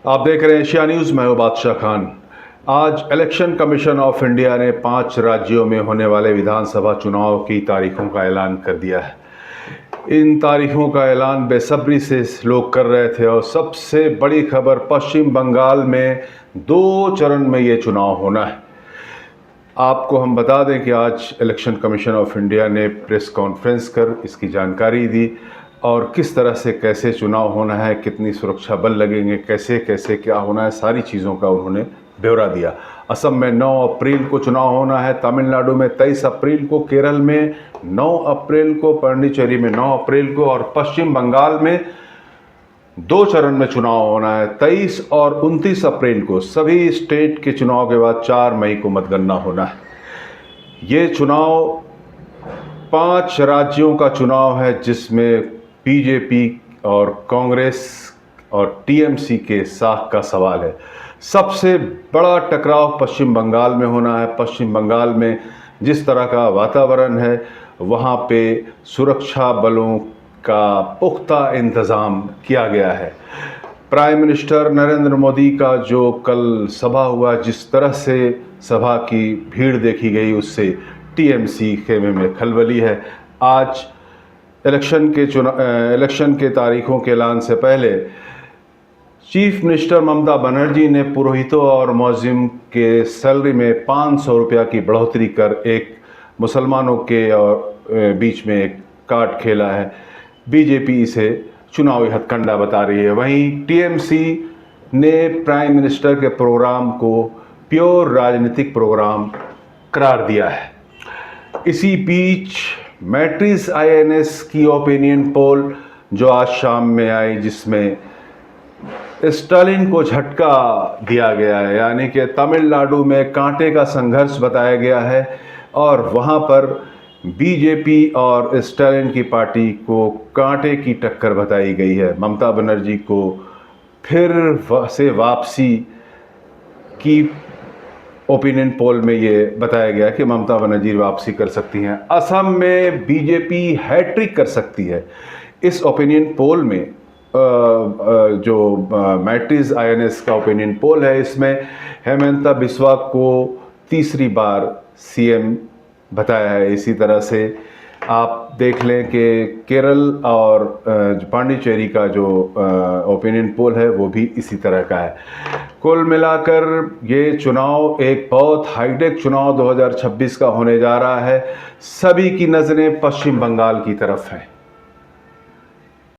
आप देख रहे हैं एशिया न्यूज़। मैं हूं बादशाह खान। आज इलेक्शन कमीशन ऑफ इंडिया ने 5 राज्यों में होने वाले विधानसभा चुनाव की तारीखों का ऐलान कर दिया है। इन तारीखों का ऐलान बेसब्री से लोग कर रहे थे और सबसे बड़ी खबर, पश्चिम बंगाल में 2 चरण में ये चुनाव होना है। आपको हम बता दें कि आज इलेक्शन कमीशन ऑफ इंडिया ने प्रेस कॉन्फ्रेंस कर इसकी जानकारी दी और किस तरह से कैसे चुनाव होना है, कितनी सुरक्षा बल लगेंगे, कैसे कैसे क्या होना है, सारी चीज़ों का उन्होंने ब्यौरा दिया। असम में 9 अप्रैल को चुनाव होना है, तमिलनाडु में 23 अप्रैल को, केरल में 9 अप्रैल को, पांडिचेरी में 9 अप्रैल को और पश्चिम बंगाल में 2 चरण में चुनाव होना है, 23 और 29 अप्रैल को। सभी स्टेट के चुनाव के बाद 4 मई को मतगणना होना है। ये चुनाव 5 राज्यों का चुनाव है जिसमें बीजेपी और कांग्रेस और टीएमसी के साख का सवाल है। सबसे बड़ा टकराव पश्चिम बंगाल में होना है। पश्चिम बंगाल में जिस तरह का वातावरण है, वहाँ पे सुरक्षा बलों का पुख्ता इंतज़ाम किया गया है। प्राइम मिनिस्टर नरेंद्र मोदी का जो कल सभा हुआ, जिस तरह से सभा की भीड़ देखी गई, उससे टीएमसी खेमे में खलबली है। आज इलेक्शन के तारीखों के ऐलान से पहले चीफ मिनिस्टर ममता बनर्जी ने पुरोहितों और मौजिम के सैलरी में 500 रुपया की बढ़ोतरी कर एक मुसलमानों के और बीच में एक कार्ड खेला है। बीजेपी इसे चुनावी हथकंडा बता रही है। वहीं टीएमसी ने प्राइम मिनिस्टर के प्रोग्राम को प्योर राजनीतिक प्रोग्राम करार दिया है। इसी बीच मैट्रिस आईएनएस की ओपिनियन पोल जो आज शाम में आई, जिसमें स्टालिन को झटका दिया गया है, यानी कि तमिलनाडु में कांटे का संघर्ष बताया गया है और वहाँ पर बीजेपी और स्टालिन की पार्टी को कांटे की टक्कर बताई गई है। ममता बनर्जी को फिर से वापसी की ओपिनियन पोल में ये बताया गया कि ममता बनर्जी वापसी कर सकती हैं। असम में बीजेपी हैट्रिक कर सकती है। इस ओपिनियन पोल में जो मैट्रिस आईएनएस का ओपिनियन पोल है, इसमें हेमंता बिस्वा को तीसरी बार सीएम बताया है। इसी तरह से आप देख लें कि केरल और पांडिचेरी का जो ओपिनियन पोल है वो भी इसी तरह का है। कुल मिलाकर ये चुनाव एक बहुत हाईटेक चुनाव 2026 का होने जा रहा है। सभी की नज़रें पश्चिम बंगाल की तरफ हैं।